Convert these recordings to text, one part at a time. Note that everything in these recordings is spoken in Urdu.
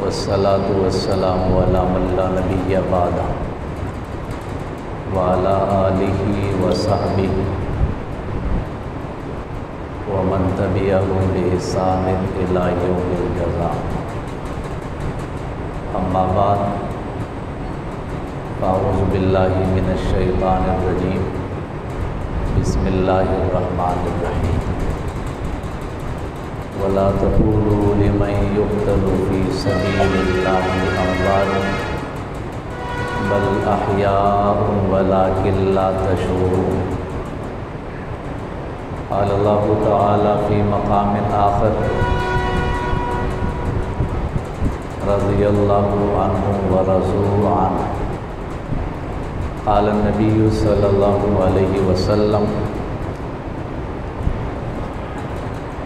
والصلاة والسلام على من لا نبي بعده وعلى آله وصحبه ومن تبعهم بإحسان إلى يوم الجزاء. أما بعد فأعوذ بالله من الشيطان الرجيم. بسم الله الرحمن الرحيم. ولا تقولوا لمن يقتل في سبيل الله أموات بل أحياء ولكن لا تشعرون. قال الله تعالى في مقام آخر رضي الله عنهم ورضوا عنه. قال النبي صلى الله عليه وسلم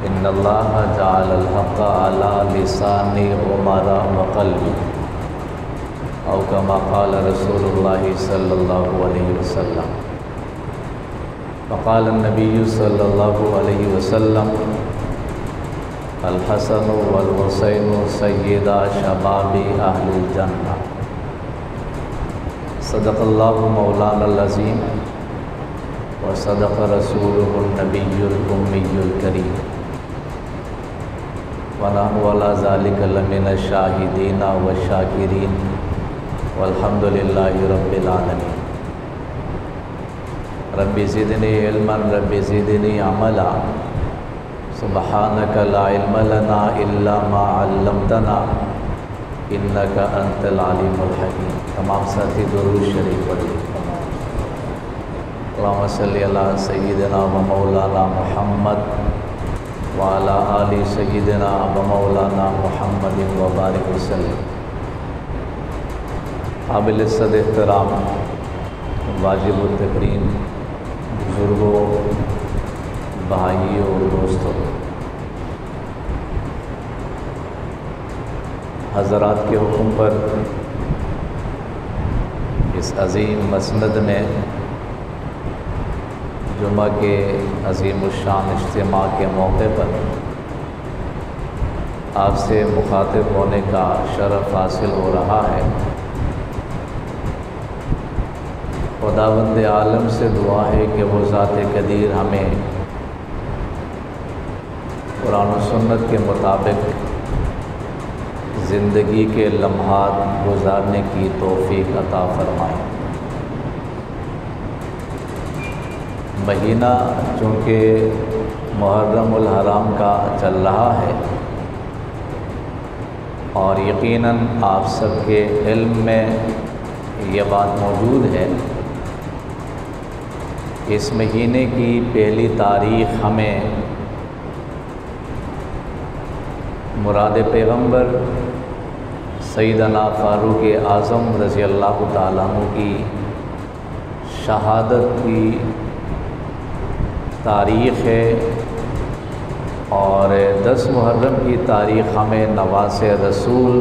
إن الله جعل الحق على لسان عمر وقلبي أو كما قال رسول الله صلى الله عليه وسلم. فقال النبي صلى الله عليه وسلم الحسن والحسين سيدا شباب أهل الجنة. صدق الله مولانا العظيم وصدق رسوله النبي الأمي الكريم ونحن على ذلك لمن الشاهدين والشاكرين والحمد لله رب العالمين. رب زدني علما رب زدني عملا سبحانك لا علم لنا إلا ما علمتنا إنك أنت العليم الحكيم. تمام ساتھی درود شریف پڑھیے. اللهم صل على سيدنا ومولانا محمد وعلى آل سيدنا ومولانا محمد وبارك وسلم. قابل عزت احترام واجب التکریم بزرگوں، بھائیوں، دوستوں، حضرات کے حکم پر اس عظیم مسند میں جمعہ کے عظیم الشان اجتماع کے موقع پر آپ سے مخاطب ہونے کا شرف حاصل ہو رہا ہے. خداوند عالم سے دعا ہے کہ وہ ذات قدیر ہمیں قرآن و سنت کے مطابق زندگی کے لمحات گزارنے کی توفیق عطا فرمائے. مہینہ چونکہ محرم الحرام کا چل رہا ہے اور یقیناً آپ سب کے علم میں یہ بات موجود ہے، اس مہینے کی پہلی تاریخ ہمیں مراد پیغمبر سیدنا فاروق اعظم رضی اللہ تعالیٰ عنہ کی شہادت کی تاریخ ہے، اور 10 محرم کی تاریخ ہمیں نواز رسول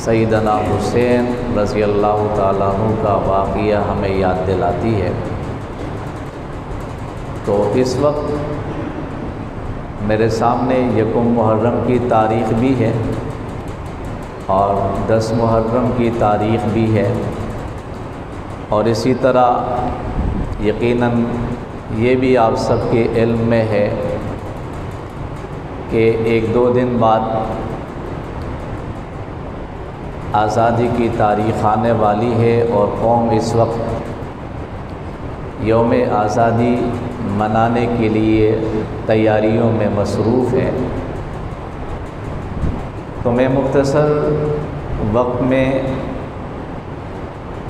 سیدنا حسین رضی اللہ تعالیٰ عنہ کا واقعہ ہمیں یاد دلاتی ہے. تو اس وقت میرے سامنے یکم محرم کی تاریخ بھی ہے اور 10 محرم کی تاریخ بھی ہے، اور اسی طرح یقیناً یہ بھی آپ سب کے علم میں ہے کہ 1-2 دن بعد آزادی کی تاریخ آنے والی ہے اور قوم اس وقت یوم آزادی منانے کے لیے تیاریوں میں مصروف ہے. تو میں مختصر وقت میں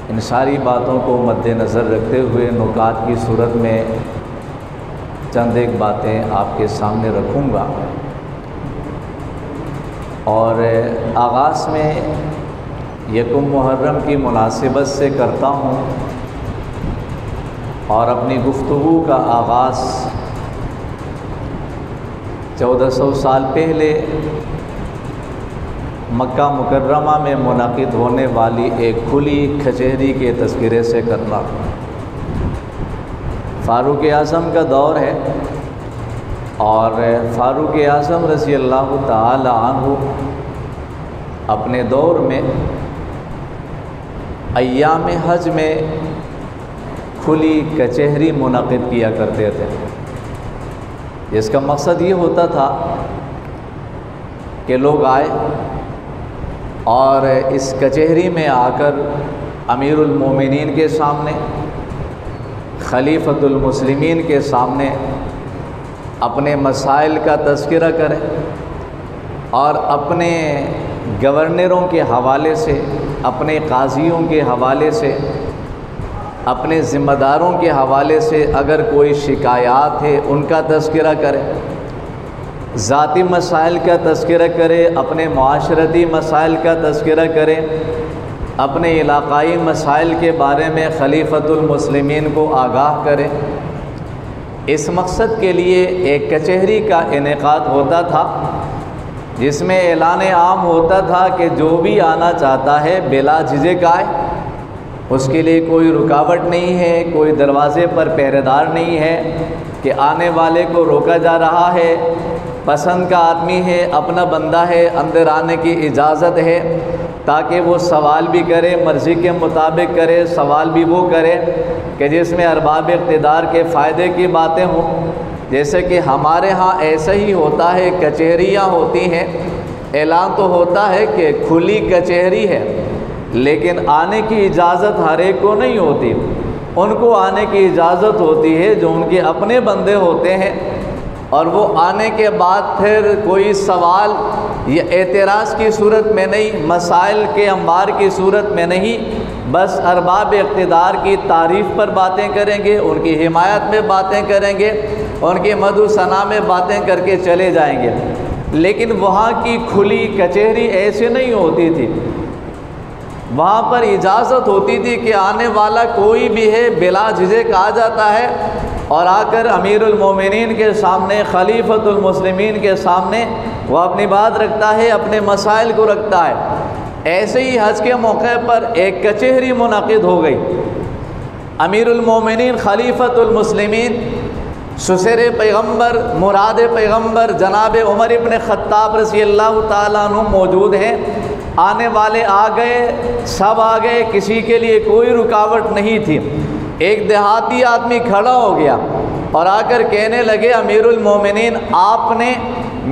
ان ساری باتوں کو مد نظر رکھتے ہوئے نکات کی صورت میں چند ایک باتیں آپ کے سامنے رکھوں گا، اور آغاز میں یکم محرم کی مناسبت سے کرتا ہوں، اور اپنی گفتگو کا آغاز 1400 سال پہلے مکہ مکرمہ میں منعقد ہونے والی ایک کھلی کچہری کے تذکرے سے کرنا. فاروق اعظم کا دور ہے، اور فاروق اعظم رضی اللہ تعالی عنہ اپنے دور میں ایام حج میں کھلی کچہری منعقد کیا کرتے تھے، جس کا مقصد یہ ہوتا تھا کہ لوگ آئے اور اس کچہری میں آ کر امیر المومنین کے سامنے، خلیفۃ المسلمین کے سامنے اپنے مسائل کا تذکرہ کریں اور اپنے گورنروں کے حوالے سے، اپنے قاضیوں کے حوالے سے، اپنے ذمہ داروں کے حوالے سے اگر کوئی شکایات ہے ان کا تذکرہ کرے، ذاتی مسائل کا تذکرہ کرے، اپنے معاشرتی مسائل کا تذکرہ کرے، اپنے علاقائی مسائل کے بارے میں خلیفۃ المسلمین کو آگاہ کرے۔ اس مقصد کے لیے ایک کچہری کا انعقاد ہوتا تھا، جس میں اعلان عام ہوتا تھا کہ جو بھی آنا چاہتا ہے بلا جھجک آئے، اس کے لیے کوئی رکاوٹ نہیں ہے، کوئی دروازے پر پہرے دار نہیں ہے کہ آنے والے کو روکا جا رہا ہے، پسند کا آدمی ہے، اپنا بندہ ہے، اندر آنے کی اجازت ہے تاکہ وہ سوال بھی کرے، مرضی کے مطابق کرے، سوال بھی وہ کرے کہ جس میں ارباب اقتدار کے فائدے کی باتیں ہوں۔ جیسے کہ ہمارے ہاں ایسا ہی ہوتا ہے، کچہریاں ہوتی ہیں، اعلان تو ہوتا ہے کہ کھلی کچہری ہے، لیکن آنے کی اجازت ہر ایک کو نہیں ہوتی۔ ان کو آنے کی اجازت ہوتی ہے جو ان کے اپنے بندے ہوتے ہیں، اور وہ آنے کے بعد پھر کوئی سوال یا اعتراض کی صورت میں نہیں، مسائل کے انبار کی صورت میں نہیں، بس ارباب اقتدار کی تعریف پر باتیں کریں گے، ان کی حمایت میں باتیں کریں گے، ان کے مدح و ثنا میں باتیں کر کے چلے جائیں گے۔ لیکن وہاں کی کھلی کچہری ایسے نہیں ہوتی تھی، وہاں پر اجازت ہوتی تھی کہ آنے والا کوئی بھی ہے بلا جھجک آ جاتا ہے اور آ کر امیر المومنین کے سامنے، خلیفۃ المسلمین کے سامنے وہ اپنی بات رکھتا ہے، اپنے مسائل کو رکھتا ہے۔ ایسے ہی حج کے موقع پر ایک کچہری منعقد ہو گئی۔ امیر المومنین خلیفۃ المسلمین، سسر پیغمبر، مراد پیغمبر جناب عمر ابن خطاب رضی اللہ تعالیٰ عنہ موجود ہیں۔ آنے والے آ گئے، سب آ گئے، کسی کے لیے کوئی رکاوٹ نہیں تھی۔ ایک دیہاتی آدمی کھڑا ہو گیا اور آ کر کہنے لگے، امیر المومنین، آپ نے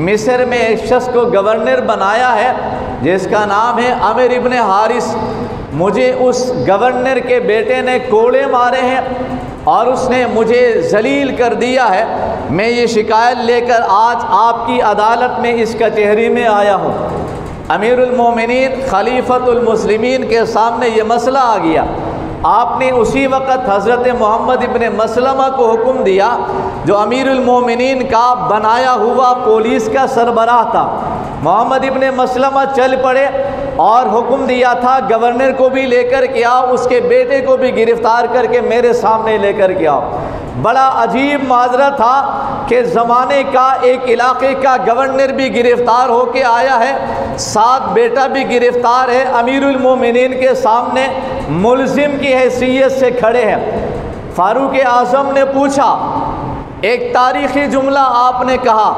مصر میں ایک شخص کو گورنر بنایا ہے جس کا نام ہے عامر ابن حارث، مجھے اس گورنر کے بیٹے نے کوڑے مارے ہیں اور اس نے مجھے ذلیل کر دیا ہے، میں یہ شکایت لے کر آج آپ کی عدالت میں اس کچہری میں آیا ہوں۔ امیر المومنین خلیفۃ المسلمین کے سامنے یہ مسئلہ آ گیا۔ آپ نے اسی وقت حضرت محمد ابن مسلمہ کو حکم دیا، جو امیر المومنین کا بنایا ہوا پولیس کا سربراہ تھا۔ محمد ابن مسلمہ چل پڑے اور حکم دیا تھا گورنر کو بھی لے کر کے آؤ، اس کے بیٹے کو بھی گرفتار کر کے میرے سامنے لے کر کے آؤ۔ بڑا عجیب ماجرا تھا کہ زمانے کا ایک علاقے کا گورنر بھی گرفتار ہو کے آیا ہے، ساتھ بیٹا بھی گرفتار ہے، امیر المومنین کے سامنے ملزم کی حیثیت سے کھڑے ہیں۔ فاروق اعظم نے پوچھا، ایک تاریخی جملہ آپ نے کہا،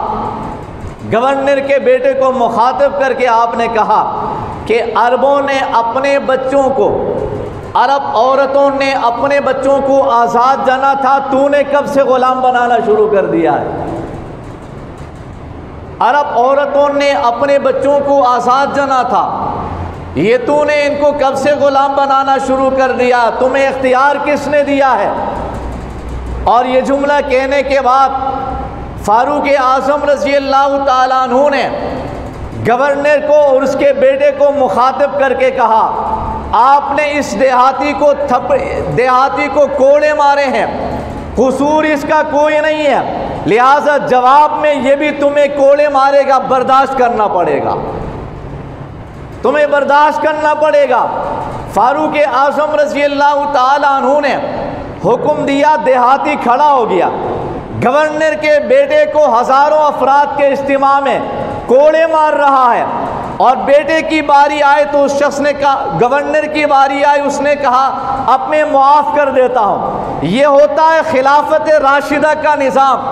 گورنر کے بیٹے کو مخاطب کر کے آپ نے کہا کہ عربوں نے اپنے بچوں کو، عرب عورتوں نے اپنے بچوں کو آزاد جانا تھا، تو نے کب سے غلام بنانا شروع کر دیا ہے؟ عرب عورتوں نے اپنے بچوں کو آزاد جانا تھا، یہ تو نے ان کو کب سے غلام بنانا شروع کر دیا؟ تمہیں اختیار کس نے دیا ہے؟ اور یہ جملہ کہنے کے بعد فاروق اعظم رضی اللہ تعالیٰ عنہ نے گورنر کو اور اس کے بیٹے کو مخاطب کر کے کہا، آپ نے اس دیہاتی کو کوڑے مارے ہیں، قصور اس کا کوئی نہیں ہے، لہذا جواب میں یہ بھی تمہیں کوڑے مارے گا، برداشت کرنا پڑے گا، تمہیں برداشت کرنا پڑے گا۔ فاروق اعظم رضی اللہ تعالیٰ عنہ نے حکم دیا، دیہاتی کھڑا ہو گیا، گورنر کے بیٹے کو ہزاروں افراد کے اجتماع میں کوڑے مار رہا ہے، اور بیٹے کی باری آئے تو اس شخص نے کہا، گورنر کی باری آئی، اس نے کہا اب میں معاف کر دیتا ہوں۔ یہ ہوتا ہے خلافت راشدہ کا نظام۔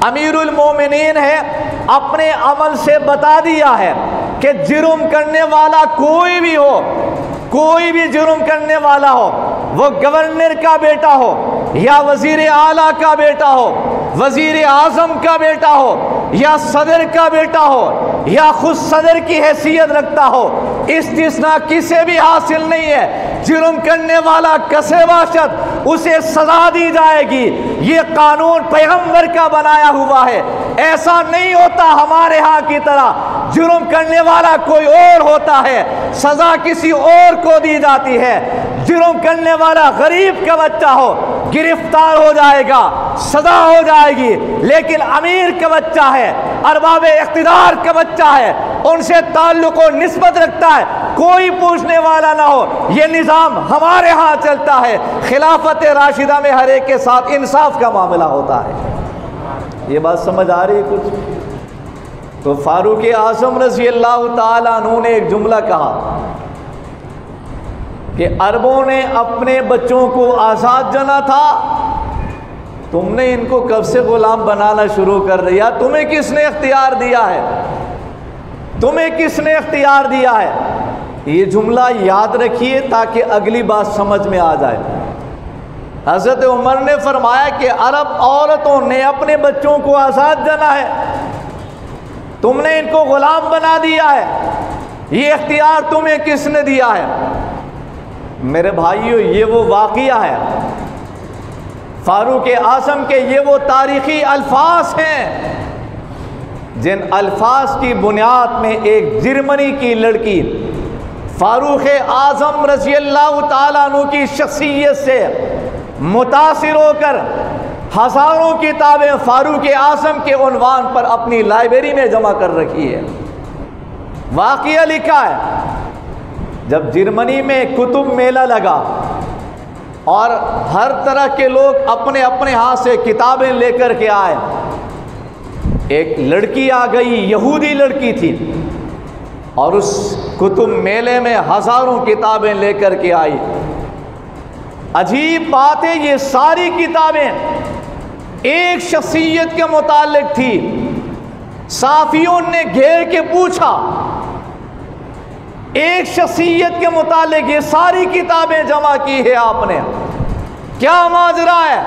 امیر المومنین ہے، اپنے عمل سے بتا دیا ہے کہ جرم کرنے والا کوئی بھی ہو، کوئی بھی جرم کرنے والا ہو، وہ گورنر کا بیٹا ہو یا وزیر اعلیٰ کا بیٹا ہو، وزیر اعظم کا بیٹا ہو یا صدر کا بیٹا ہو یا خود صدر کی حیثیت رکھتا ہو، استثناء کسے بھی حاصل نہیں ہے، جرم کرنے والا کسے باشد اسے سزا دی جائے گی۔ یہ قانون پیغمبر کا بنایا ہوا ہے، ایسا نہیں ہوتا ہمارے ہاں کی طرح جرم کرنے والا کوئی اور ہوتا ہے، سزا کسی اور کو دی جاتی ہے۔ جرم کرنے والا غریب کا بچہ ہو گرفتار ہو جائے گا، سزا ہو جائے گی، لیکن امیر کا بچہ ہے، ارباب اقتدار کا بچہ ہے، ان سے تعلق و نسبت رکھتا ہے، کوئی پوچھنے والا نہ ہو۔ یہ نظام ہمارے ہاں چلتا ہے، خلافت راشدہ میں ہر ایک کے ساتھ انصاف کا معاملہ ہوتا ہے۔ یہ بات سمجھ آ رہی ہے کچھ؟ تو فاروق اعظم رضی اللہ تعالیٰ عنہ نے ایک جملہ کہا کہ عربوں نے اپنے بچوں کو آزاد جنا تھا، تم نے ان کو کب سے غلام بنانا شروع کر دیا؟ تمہیں کس نے اختیار دیا ہے؟ تمہیں کس نے اختیار دیا ہے؟ یہ جملہ یاد رکھیے تاکہ اگلی بات سمجھ میں آ جائے۔ حضرت عمر نے فرمایا کہ عرب عورتوں نے اپنے بچوں کو آزاد جنا ہے، تم نے ان کو غلام بنا دیا ہے، یہ اختیار تمہیں کس نے دیا ہے؟ میرے بھائیو، یہ وہ واقعہ ہے، فاروق اعظم کے یہ وہ تاریخی الفاظ ہیں جن الفاظ کی بنیاد میں ایک جرمنی کی لڑکی فاروق اعظم رضی اللہ تعالیٰ عنہ کی شخصیت سے متاثر ہو کر ہزاروں کتابیں فاروق اعظم کے عنوان پر اپنی لائبریری میں جمع کر رکھی ہے۔ واقعہ لکھا ہے، جب جرمنی میں کتب میلہ لگا اور ہر طرح کے لوگ اپنے اپنے ہاتھ سے کتابیں لے کر کے آئے، ایک لڑکی آ گئی، یہودی لڑکی تھی، اور اس کتب میلے میں ہزاروں کتابیں لے کر کے آئی۔ عجیب بات ہے، یہ ساری کتابیں ایک شخصیت کے متعلق تھی۔ صحافیوں نے گھیر کے پوچھا، ایک شخصیت کے متعلق یہ ساری کتابیں جمع کی ہے آپ نے، کیا ماجرا ہے؟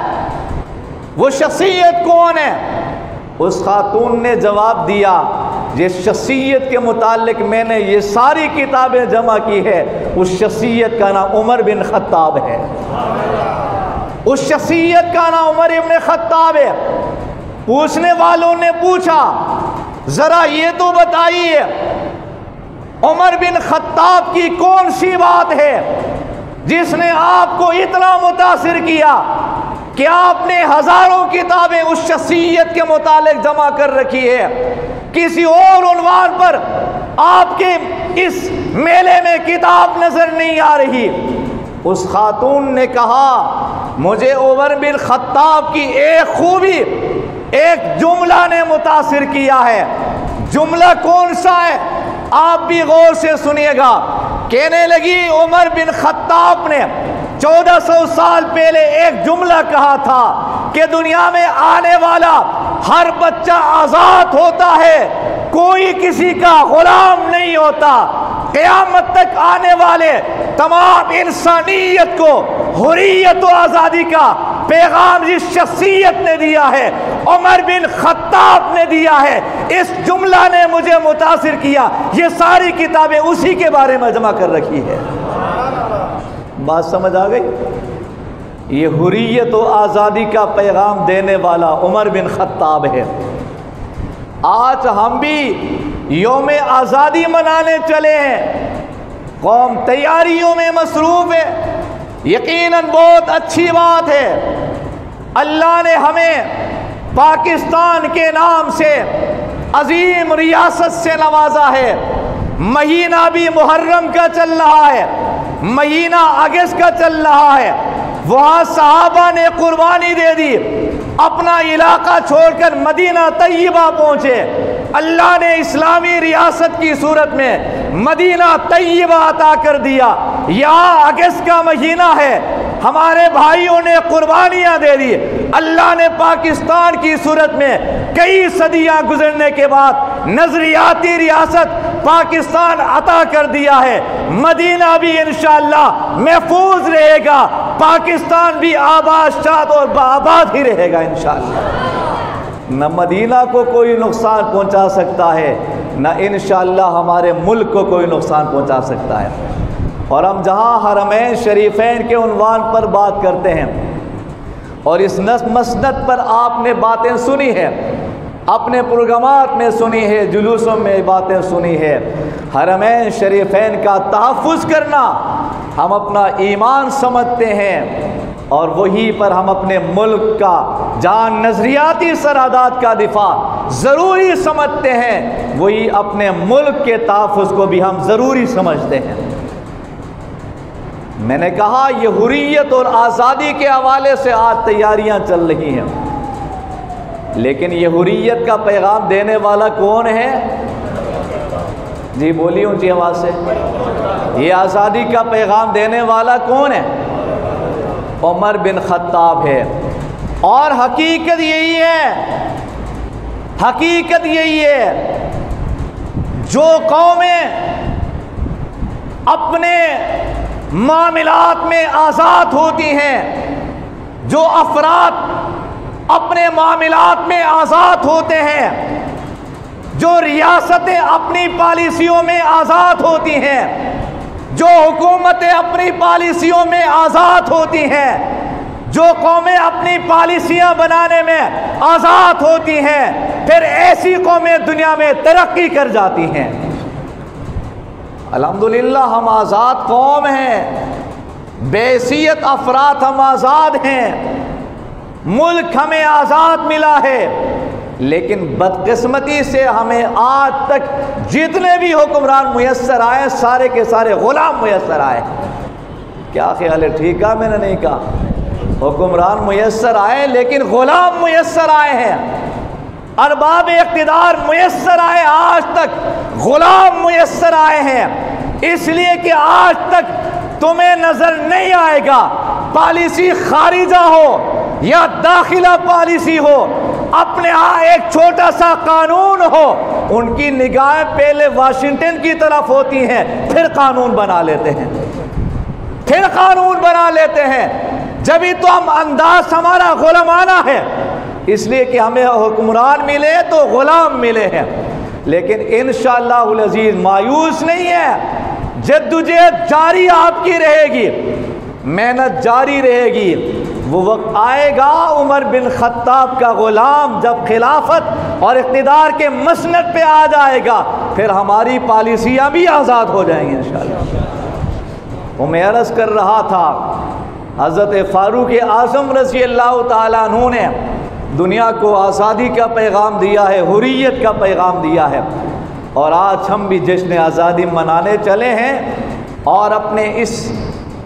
وہ شخصیت کون ہے؟ اس خاتون نے جواب دیا، جس شخصیت کے متعلق میں نے یہ ساری کتابیں جمع کی ہے، اس شخصیت کا نام عمر بن خطاب ہے۔ اس شخصیت کا نام عمر بن خطاب ہے۔ پوچھنے والوں نے پوچھا، ذرا یہ تو بتائیے عمر بن خطاب کی کون سی بات ہے جس نے آپ کو اتنا متاثر کیا کہ آپ نے ہزاروں کتابیں اس شخصیت کے متعلق جمع کر رکھی ہے؟ کسی اور عنوان پر آپ کے اس میلے میں کتاب نظر نہیں آ رہی۔ اس خاتون نے کہا، مجھے عمر بن خطاب کی ایک خوبی، ایک جملہ نے متاثر کیا ہے۔ جملہ کون سا ہے؟ آپ بھی غور سے سنیے گا۔ کہنے لگی، عمر بن خطاب نے 1400 سال پہلے ایک جملہ کہا تھا کہ دنیا میں آنے والا ہر بچہ آزاد ہوتا ہے، کوئی کسی کا غلام نہیں ہوتا۔ قیامت تک آنے والے تمام انسانیت کو حریت و آزادی کا پیغام جس شخصیت نے دیا ہے، عمر بن خطاب نے دیا ہے۔ اس جملہ نے مجھے متاثر کیا، یہ ساری کتابیں اسی کے بارے میں جمع کر رکھی ہے۔ بات سمجھ آ گئی؟ یہ حریت و آزادی کا پیغام دینے والا عمر بن خطاب ہے۔ آج ہم بھی یوم آزادی منانے چلے ہیں، قوم تیاریوں میں مصروف ہے، یقیناً بہت اچھی بات ہے۔ اللہ نے ہمیں پاکستان کے نام سے عظیم ریاست سے نوازا ہے۔ مہینہ بھی محرم کا چل رہا ہے، مہینہ اگست کا چل رہا ہے، وہاں صحابہ نے قربانی دے دی، اپنا علاقہ چھوڑ کر مدینہ طیبہ پہنچے۔ اللہ نے اسلامی ریاست کی صورت میں مدینہ طیبہ عطا کر دیا۔ یہاں اگست کا مہینہ ہے، ہمارے بھائیوں نے قربانیاں دے دی۔ اللہ نے پاکستان کی صورت میں کئی صدیاں گزرنے کے بعد نظریاتی ریاست پاکستان عطا کر دیا ہے، مدینہ بھی انشاءاللہ محفوظ رہے گا، پاکستان بھی آباد شاد اور آباد ہی رہے گا انشاءاللہ۔ نہ مدینہ کو کوئی نقصان پہنچا سکتا ہے، نہ انشاءاللہ ہمارے ملک کو کوئی نقصان پہنچا سکتا ہے۔ اور ہم جہاں حرمین شریفین کے عنوان پر بات کرتے ہیں اور اس مسند پر آپ نے باتیں سنی ہے، اپنے پروگرامات میں سنی ہے، جلوسوں میں باتیں سنی ہے، حرمین شریفین کا تحفظ کرنا ہم اپنا ایمان سمجھتے ہیں، اور وہی پر ہم اپنے ملک کا جہاں نظریاتی سرحدات کا دفاع ضروری سمجھتے ہیں، وہی اپنے ملک کے تحفظ کو بھی ہم ضروری سمجھتے ہیں۔ میں نے کہا یہ حریت اور آزادی کے حوالے سے آج تیاریاں چل رہی ہیں، لیکن یہ حریت کا پیغام دینے والا کون ہے؟ جی بولیے اونچی آواز سے، یہ آزادی کا پیغام دینے والا کون ہے؟ عمر بن خطاب ہے۔ اور حقیقت یہی ہے، حقیقت یہی ہے، جو قومیں اپنے معاملات میں آزاد ہوتی ہیں، جو افراد اپنے معاملات میں آزاد ہوتے ہیں، جو ریاستیں اپنی پالیسیوں میں آزاد ہوتی ہیں، جو حکومتیں اپنی پالیسیوں میں آزاد ہوتی ہیں، جو قومیں اپنی پالیسیاں بنانے میں آزاد ہوتی ہیں، پھر ایسی قومیں دنیا میں ترقی کر جاتی ہیں۔ الحمدللہ ہم آزاد قوم ہیں، بحیثیت افراد ہم آزاد ہیں، ملک ہمیں آزاد ملا ہے، لیکن بدقسمتی سے ہمیں آج تک جتنے بھی حکمران میسر آئے سارے کے سارے غلام میسر آئے۔ کیا خیال ہے؟ ٹھیک ہے، میں نے نہیں کہا حکمران میسر آئے لیکن غلام میسر آئے ہیں، ارباب اقتدار میسر آئے، آج تک غلام میسر آئے ہیں، اس لیے کہ آج تک تمہیں نظر نہیں آئے گا پالیسی خارجہ ہو یا داخلہ پالیسی ہو، اپنے ہاں ایک چھوٹا سا قانون ہو، ان کی نگاہیں پہلے واشنگٹن کی طرف ہوتی ہیں، پھر قانون بنا لیتے ہیں، پھر قانون بنا لیتے ہیں۔ جبھی تو ہم انداز ہمارا غلامانہ ہے، اس لیے کہ ہمیں حکمران ملے تو غلام ملے ہیں، لیکن انشاءاللہ العزیز مایوس نہیں ہے، جدوجہد جاری آپ کی رہے گی، محنت جاری رہے گی۔ وہ وقت آئے گا عمر بن خطاب کا غلام جب خلافت اور اقتدار کے مسند پہ آ جائے گا، پھر ہماری پالیسیاں بھی آزاد ہو جائیں گی انشاءاللہ۔ وہ میں عرض کر رہا تھا، حضرت فاروق اعظم رضی اللہ تعالیٰ عنہ نے دنیا کو آزادی کا پیغام دیا ہے، حریت کا پیغام دیا ہے، اور آج ہم بھی جشن آزادی منانے چلے ہیں، اور اپنے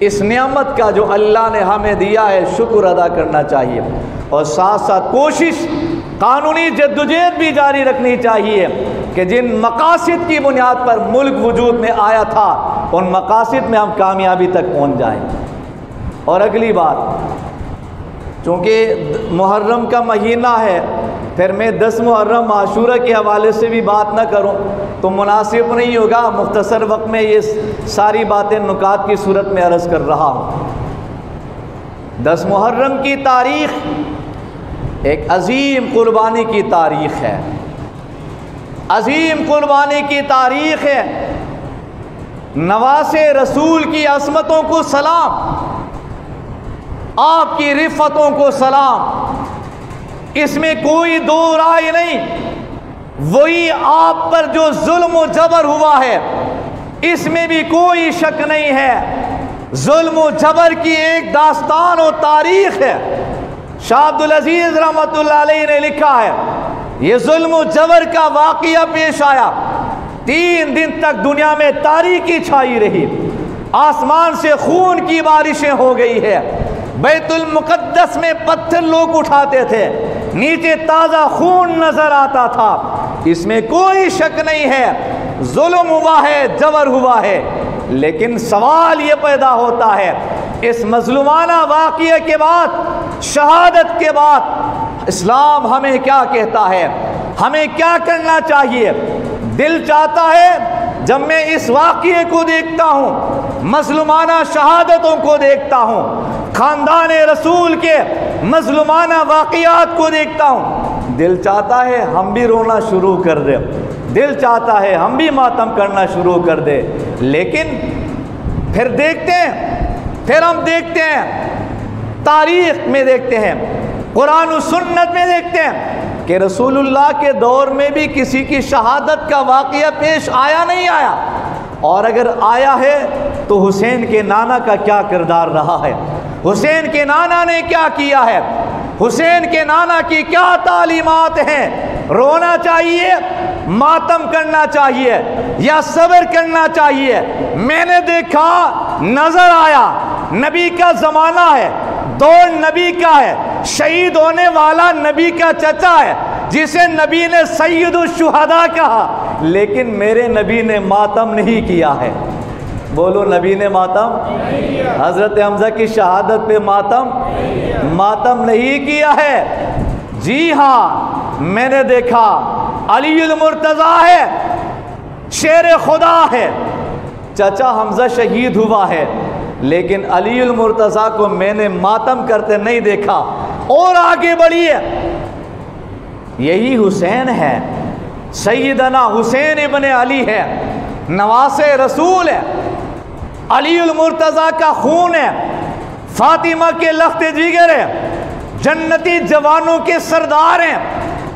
اس نعمت کا جو اللہ نے ہمیں دیا ہے شکر ادا کرنا چاہیے، اور ساتھ ساتھ کوشش قانونی جدوجہد بھی جاری رکھنی چاہیے کہ جن مقاصد کی بنیاد پر ملک وجود میں آیا تھا ان مقاصد میں ہم کامیابی تک پہنچ جائیں۔ اور اگلی بات، چونکہ محرم کا مہینہ ہے، پھر میں 10 محرم عاشورہ کے حوالے سے بھی بات نہ کروں تو مناسب نہیں ہوگا، مختصر وقت میں یہ ساری باتیں نکات کی صورت میں عرض کر رہا ہوں۔ 10 محرم کی تاریخ ایک عظیم قربانی کی تاریخ ہے، عظیم قربانی کی تاریخ ہے۔ نواسے رسول کی عصمتوں کو سلام، آپ کی رفتوں کو سلام، اس میں کوئی دو رائے نہیں۔ وہی آپ پر جو ظلم و جبر ہوا ہے اس میں بھی کوئی شک نہیں ہے، ظلم و جبر کی ایک داستان و تاریخ ہے۔ شاہ عبدالعزیز رحمۃ اللہ علیہ نے لکھا ہے، یہ ظلم و جبر کا واقعہ پیش آیا، 3 دن تک دنیا میں تاریکی چھائی رہی، آسمان سے خون کی بارشیں ہو گئی ہے، بیت المقدس میں پتھر لوگ اٹھاتے تھے، نیچے تازہ خون نظر آتا تھا، اس میں کوئی شک نہیں ہے ظلم ہوا ہے، جبر ہوا ہے۔ لیکن سوال یہ پیدا ہوتا ہے، اس مظلومانہ واقعے کے بعد، شہادت کے بعد اسلام ہمیں کیا کہتا ہے، ہمیں کیا کرنا چاہیے؟ دل چاہتا ہے جب میں اس واقعے کو دیکھتا ہوں، مظلومانہ شہادتوں کو دیکھتا ہوں، خاندان رسول کے مظلومانہ واقعات کو دیکھتا ہوں، دل چاہتا ہے ہم بھی رونا شروع کر دیں، دل چاہتا ہے ہم بھی ماتم کرنا شروع کر دیں، لیکن پھر دیکھتے ہیں، پھر ہم دیکھتے ہیں، تاریخ میں دیکھتے ہیں، قرآن و سنت میں دیکھتے ہیں کہ رسول اللہ کے دور میں بھی کسی کی شہادت کا واقعہ پیش آیا نہیں آیا، اور اگر آیا ہے تو حسین کے نانا کا کیا کردار رہا ہے، حسین کے نانا نے کیا کیا ہے، حسین کے نانا کی کیا تعلیمات ہیں۔ رونا چاہیے، ماتم کرنا چاہیے یا صبر کرنا چاہیے؟ میں نے دیکھا، نظر آیا، نبی کا زمانہ ہے، دور نبی کا ہے، شہید ہونے والا نبی کا چچا ہے جسے نبی نے سید الشہداء کہا، لیکن میرے نبی نے ماتم نہیں کیا ہے۔ بولو، نبی نے ماتم؟ حضرت حمزہ کی شہادت پہ ماتم نہیں کیا ہے۔ جی ہاں، میں نے دیکھا، علی المرتضیٰ ہے، شیر خدا ہے، چچا حمزہ شہید ہوا ہے، لیکن علی المرتضیٰ کو میں نے ماتم کرتے نہیں دیکھا۔ اور آگے بڑھیے، یہی حسین ہے، سیدنا حسین ابن علی ہے، نواسے رسول ہے، علی المرتضیٰ کا خون ہے، فاطمہ کے لخت جگر ہے، جنتی جوانوں کے سردار ہیں۔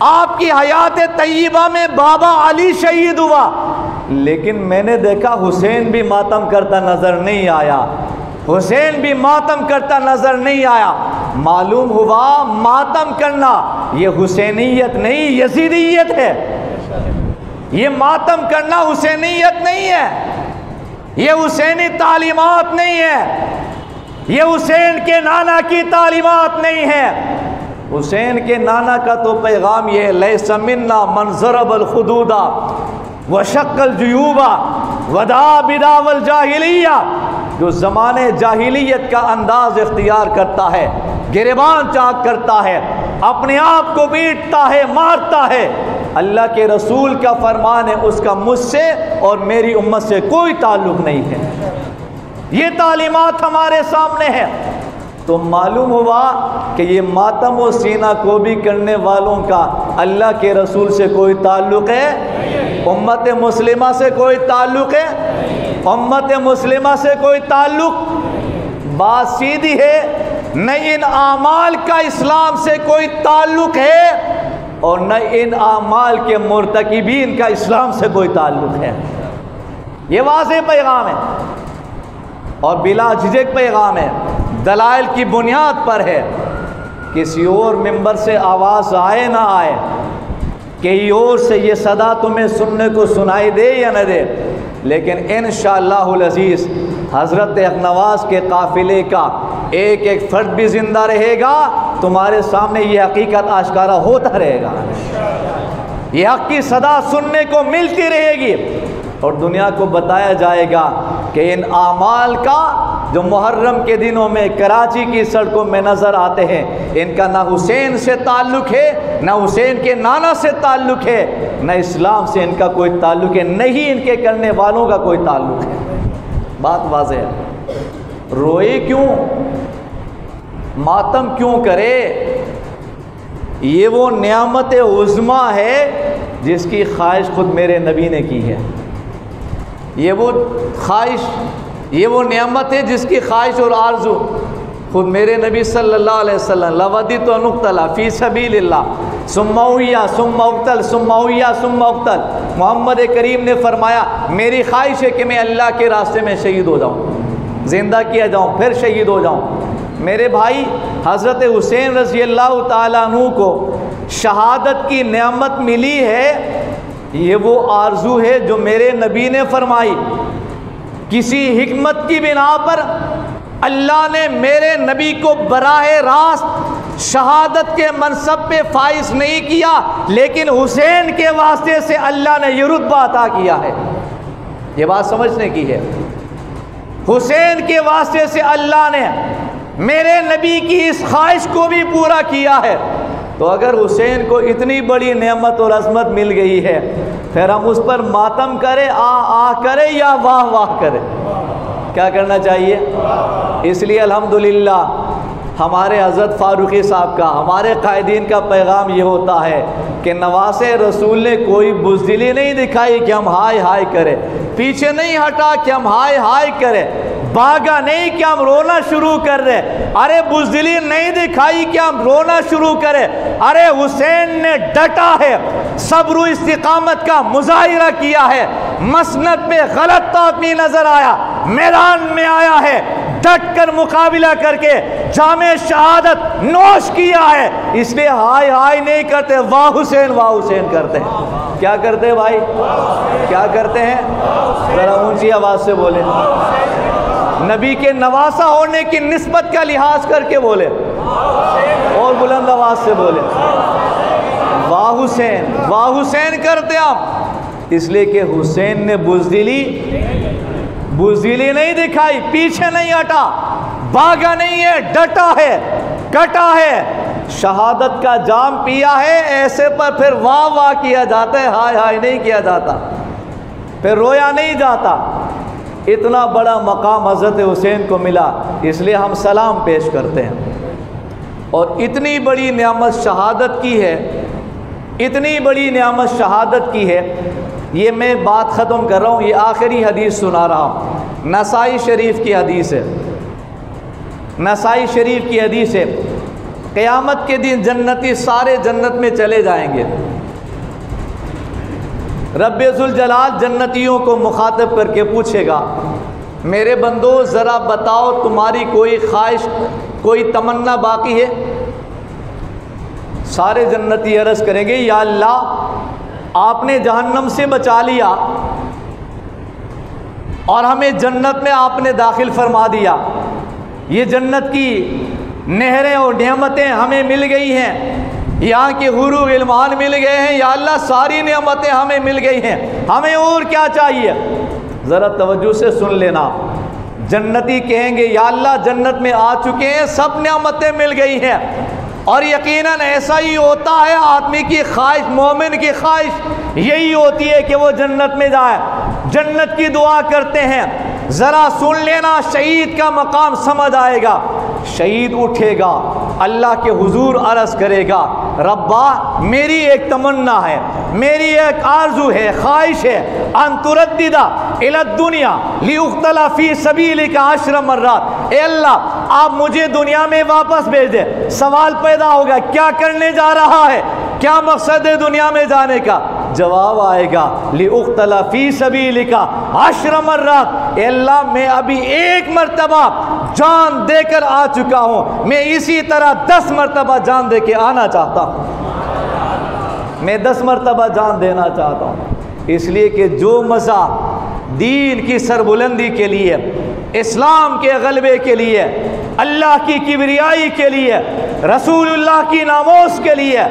آپ کی حیات طیبہ میں بابا علی شہید ہوا، لیکن میں نے دیکھا حسین بھی ماتم کرتا نظر نہیں آیا، حسین بھی ماتم کرتا نظر نہیں آیا۔ معلوم ہوا ماتم کرنا یہ حسینیت نہیں، یزیدیت ہے۔ یہ ماتم کرنا حسینیت نہیں ہے، یہ حسینی تعلیمات نہیں ہے، یہ حسین کے نانا کی تعلیمات نہیں ہے۔ حسین کے نانا کا تو پیغام یہ ہے، لیس منا من ضرب الخدود وشق الجیوب ودعا بدعوی الجاہلیہ، جو زمانے جاہلیت کا انداز اختیار کرتا ہے، گریبان چاک کرتا ہے، اپنے آپ کو پیٹتا ہے، مارتا ہے، اللہ کے رسول کا فرمان ہے اس کا مجھ سے اور میری امت سے کوئی تعلق نہیں ہے۔ یہ تعلیمات ہمارے سامنے ہے، تو معلوم ہوا کہ یہ ماتم و سینہ کو بھی کرنے والوں کا اللہ کے رسول سے کوئی تعلق ہے؟ امت مسلمہ سے کوئی تعلق ہے؟ امت مسلمہ سے کوئی تعلق؟ بات سیدھی ہے، نہ ان اعمال کا اسلام سے کوئی تعلق ہے اور نہ ان اعمال کے مرتکبین کا اسلام سے کوئی تعلق ہے۔ یہ واضح پیغام ہے اور بلا جھجک پیغام ہے، دلائل کی بنیاد پر ہے۔ کسی اور ممبر سے آواز آئے نہ آئے، کہیں اور سے یہ صدا تمہیں سننے کو سنائی دے یا نہ دے، لیکن انشاءاللہ العزیز حضرت اخنواس کے قافلے کا ایک ایک فرد بھی زندہ رہے گا، تمہارے سامنے یہ حقیقت آشکارا ہوتا رہے گا، یہ حق کی صدا سننے کو ملتی رہے گی، اور دنیا کو بتایا جائے گا کہ ان اعمال کا جو محرم کے دنوں میں کراچی کی سڑکوں میں نظر آتے ہیں، ان کا نہ حسین سے تعلق ہے، نہ حسین کے نانا سے تعلق ہے، نہ اسلام سے ان کا کوئی تعلق ہے، نہیں ان کے کرنے والوں کا کوئی تعلق ہے۔ بات واضح ہے۔ روئے کیوں؟ ماتم کیوں کرے؟ یہ وہ نعمت عظمیٰ ہے جس کی خواہش خود میرے نبی نے کی ہے، یہ وہ خواہش، یہ وہ نعمت ہے جس کی خواہش اور آرزو خود میرے نبی صلی اللہ علیہ وسلم، لوددت ان اقتل فی سبیل اللہ ثم احیا ثم اقتل ثم احیا ثم اقتل، محمد کریم نے فرمایا میری خواہش ہے کہ میں اللہ کے راستے میں شہید ہو جاؤں، زندہ کیا جاؤں، پھر شہید ہو جاؤں۔ میرے بھائی، حضرت حسین رضی اللہ تعالیٰ عنہ کو شہادت کی نعمت ملی ہے، یہ وہ آرزو ہے جو میرے نبی نے فرمائی۔ کسی حکمت کی بنا پر اللہ نے میرے نبی کو براہ راست شہادت کے منصب پہ فائز نہیں کیا، لیکن حسین کے واسطے سے اللہ نے یہ رتبہ عطا کیا ہے۔ یہ بات سمجھنے کی ہے، حسین کے واسطے سے اللہ نے میرے نبی کی اس خواہش کو بھی پورا کیا ہے۔ تو اگر حسین کو اتنی بڑی نعمت اور عظمت مل گئی ہے، پھر ہم اس پر ماتم کریں، آ کریں یا واہ واہ کریں؟ کیا کرنا چاہیے؟ اس لیے الحمدللہ ہمارے حضرت فاروقی صاحب کا، ہمارے قائدین کا پیغام یہ ہوتا ہے کہ نواسے رسول نے کوئی بزدلی نہیں دکھائی کہ ہم ہائے ہائے کریں، پیچھے نہیں ہٹا کہ ہم ہائے ہائے کریں، بھاگا نہیں کہ ہم رونا شروع کر رہے، ارے بزدلی نہیں دکھائی کہ ہم رونا شروع کریں، ارے حسین نے ڈٹا ہے، صبر و استقامت کا مظاہرہ کیا ہے، مسند پہ غلط آدمی نظر آیا، میدان میں آیا ہے، ڈٹ کر مقابلہ کر کے جام شہادت نوش کیا ہے، اس لیے ہائے ہائے نہیں کرتے، واہ حسین کرتے ہیں۔ کیا کرتے ہیں بھائی؟ کیا کرتے ہیں؟ ذرا اونچی آواز سے بولے، نبی کے نواسا ہونے کی نسبت کا لحاظ کر کے بولے، اور بلند آواز سے بولے، واہ حسین کرتے آپ، اس لیے کہ حسین نے بزدلی نہیں دکھائی، پیچھے نہیں ہٹا، بھاگا نہیں ہے، ڈٹا ہے، کٹا ہے، شہادت کا جام پیا ہے، ایسے پر پھر واہ واہ کیا جاتا ہے، ہائے ہائے نہیں کیا جاتا، پھر رویا نہیں جاتا۔ اتنا بڑا مقام حضرت حسین کو ملا، اس لیے ہم سلام پیش کرتے ہیں، اور اتنی بڑی نعمت شہادت کی ہے، اتنی بڑی نعمت شہادت کی ہے۔ یہ میں بات ختم کر رہا ہوں، یہ آخری حدیث سنا رہا ہوں، نسائی شریف کی حدیث ہے، نسائی شریف کی حدیث ہے، قیامت کے دن جنتی سارے جنت میں چلے جائیں گے، رب ذوالجلال جنتیوں کو مخاطب کر کے پوچھے گا، میرے بندو ذرا بتاؤ تمہاری کوئی خواہش، کوئی تمنا باقی ہے؟ سارے جنتی عرض کریں گے، یا اللہ آپ نے جہنم سے بچا لیا اور ہمیں جنت میں آپ نے داخل فرما دیا، یہ جنت کی نہریں اور نعمتیں ہمیں مل گئی ہیں، یہاں کے حور و غلمان مل گئے ہیں، یا اللہ ساری نعمتیں ہمیں مل گئی ہیں، ہمیں اور کیا چاہیے؟ ذرا توجہ سے سن لینا، جنتی کہیں گے یا اللہ جنت میں آ چکے ہیں، سب نعمتیں مل گئی ہیں، اور یقیناً ایسا ہی ہوتا ہے، آدمی کی خواہش، مومن کی خواہش یہی ہوتی ہے کہ وہ جنت میں جائے، جنت کی دعا کرتے ہیں۔ ذرا سن لینا، شہید کا مقام سمجھ آئے گا، شہید اٹھے گا، اللہ کے حضور عرض کرے گا، ربا میری ایک تمنا ہے، میری ایک آرزو ہے، خواہش ہے، ان ترددہ الی الدنیا لیقتل فی سبیلک 10 مرات، اے اللہ آپ مجھے دنیا میں واپس بھیج دے۔ سوال پیدا ہوگا کیا کرنے جا رہا ہے، کیا مقصد ہے دنیا میں جانے کا؟ جواب آئے گا لیقتل فی سبیلک 10 مرات، اے اللہ میں ابھی 1 مرتبہ جان دے کر آ چکا ہوں، میں اسی طرح 10 مرتبہ جان دے کے آنا چاہتا ہوں، میں 10 مرتبہ جان دینا چاہتا ہوں، اس لیے کہ جو مزہ دین کی سربلندی کے لیے، اسلام کے غلبے کے لیے، اللہ کی کبریائی کے لیے، رسول اللہ کی ناموس کے لیے،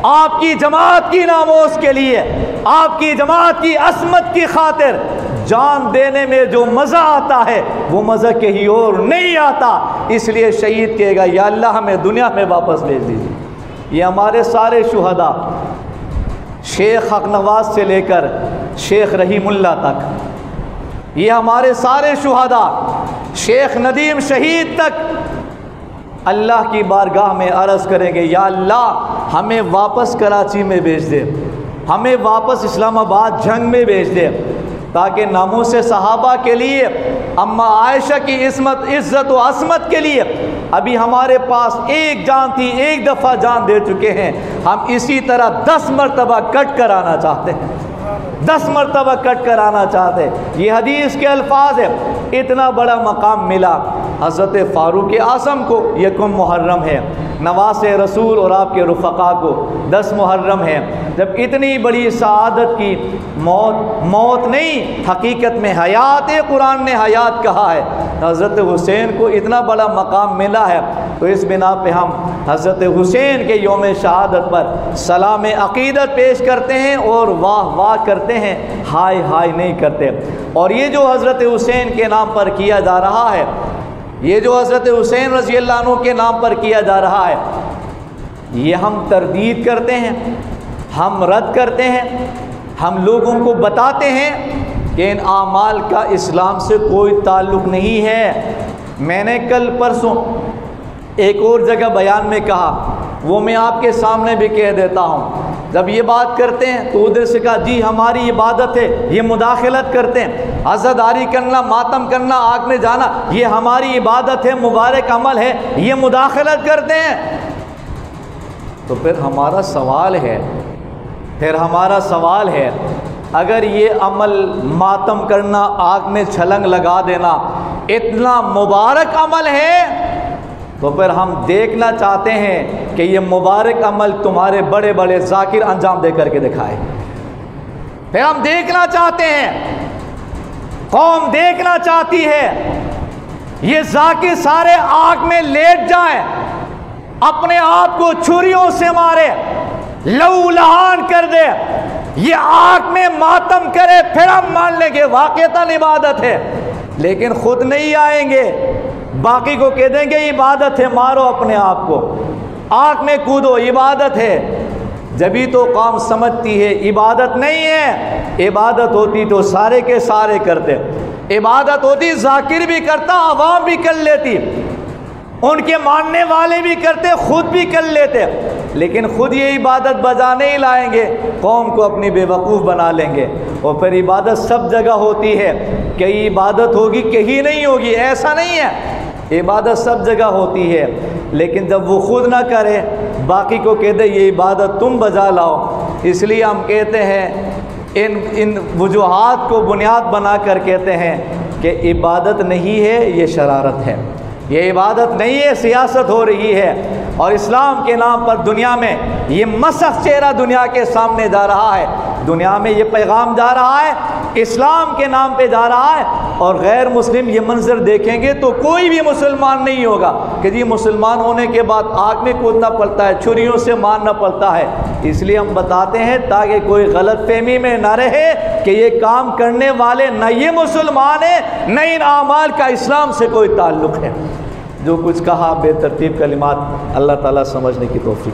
آپ کی جماعت کی ناموس کے لیے، آپ کی جماعت کی عصمت کی خاطر جان دینے میں جو مزہ آتا ہے وہ مزہ کہیں اور نہیں آتا، اس لیے شہید کہے گا یا اللہ ہمیں دنیا میں واپس بھیج دیجیے۔ یہ ہمارے سارے شہداء، شیخ حق نواز سے لے کر شیخ رحیم اللہ تک، یہ ہمارے سارے شہداء، شیخ ندیم شہید تک اللہ کی بارگاہ میں عرض کریں گے یا اللہ ہمیں واپس کراچی میں بھیج دے، ہمیں واپس اسلام آباد جنگ میں بھیج دے، تاکہ ناموس صحابہ کے لیے، اما عائشہ کی عزت و عصمت کے لیے ابھی ہمارے پاس ایک جان تھی، ایک دفعہ جان دے چکے ہیں، ہم اسی طرح 10 مرتبہ کٹ کر آنا چاہتے ہیں، 10 مرتبہ کٹ کر آنا چاہتے ہیں۔ یہ حدیث کے الفاظ ہیں، اتنا بڑا مقام ملا حضرت فاروق اعظم کو، 1 محرم ہے، نواس رسول اور آپ کے رفقا کو 10 محرم ہے، جب اتنی بڑی سعادت کی موت نہیں، حقیقت میں حیات، قرآن نے حیات کہا ہے، حضرت حسین کو اتنا بڑا مقام ملا ہے، تو اس بنا پہ ہم حضرت حسین کے یوم شہادت پر سلام عقیدت پیش کرتے ہیں اور واہ واہ کرتے ہیں، ہائے ہائے نہیں کرتے۔ اور یہ جو حضرت حسین کے نام پر کیا جا رہا ہے، یہ جو حضرت حسین رضی اللہ عنہ کے نام پر کیا جا رہا ہے، یہ ہم تردید کرتے ہیں، ہم رد کرتے ہیں، ہم لوگوں کو بتاتے ہیں کہ ان اعمال کا اسلام سے کوئی تعلق نہیں ہے۔ میں نے کل پرسوں ایک اور جگہ بیان میں کہا، وہ میں آپ کے سامنے بھی کہہ دیتا ہوں، جب یہ بات کرتے ہیں تو ادھر سے کہا جی ہماری عبادت ہے، یہ مداخلت کرتے ہیں، عزاداری کرنا، ماتم کرنا، آگ میں جانا یہ ہماری عبادت ہے، مبارک عمل ہے، یہ مداخلت کرتے ہیں۔ تو پھر ہمارا سوال ہے اگر یہ عمل ماتم کرنا، آگ میں چھلنگ لگا دینا اتنا مبارک عمل ہے تو پھر ہم دیکھنا چاہتے ہیں کہ یہ مبارک عمل تمہارے بڑے بڑے ذاکر انجام دے کر کے دکھائے۔ پھر ہم دیکھنا چاہتے ہیں، قوم دیکھنا چاہتی ہے یہ ذاکر سارے آگ میں لیٹ جائیں، اپنے آپ کو چھریوں سے مارے، لہو لہان کر دے، یہ آگ میں ماتم کرے، پھر ہم مان لیں گے واقعتاً عبادت ہے۔ لیکن خود نہیں آئیں گے، باقی کو کہہ دیں گے عبادت ہے، مارو اپنے آپ کو، آگ میں کودو، عبادت ہے۔ جبھی تو قوم سمجھتی ہے عبادت نہیں ہے، عبادت ہوتی تو سارے کے سارے کرتے، عبادت ہوتی ذاکر بھی کرتا، عوام بھی کر لیتی، ان کے ماننے والے بھی کرتے، خود بھی کر لیتے، لیکن خود یہ عبادت بجا نہیں لائیں گے، قوم کو اپنی بے وقوف بنا لیں گے۔ اور پھر عبادت سب جگہ ہوتی ہے، کہیں عبادت ہوگی کہیں نہیں ہوگی، ایسا نہیں ہے، عبادت سب جگہ ہوتی ہے، لیکن جب وہ خود نہ کرے باقی کو کہہ دے یہ عبادت تم بجا لاؤ۔ اس لیے ہم کہتے ہیں ان وجوہات کو بنیاد بنا کر کہتے ہیں کہ عبادت نہیں ہے، یہ شرارت ہے، یہ عبادت نہیں ہے، سیاست ہو رہی ہے، اور اسلام کے نام پر دنیا میں یہ مسخ چہرہ دنیا کے سامنے جا رہا ہے، دنیا میں یہ پیغام جا رہا ہے، اسلام کے نام پہ جا رہا ہے، اور غیر مسلم یہ منظر دیکھیں گے تو کوئی بھی مسلمان نہیں ہوگا کہ جی مسلمان ہونے کے بعد آگ میں کودنا پڑتا ہے، چھریوں سے مارنا پڑتا ہے۔ اس لیے ہم بتاتے ہیں تاکہ کوئی غلط فہمی میں نہ رہے کہ یہ کام کرنے والے نہ یہ مسلمان ہیں، نہ ان اعمال کا اسلام سے کوئی تعلق ہے۔ جو کچھ کہا بے ترتیب کلمات، اللہ تعالیٰ سمجھنے کی توفیق۔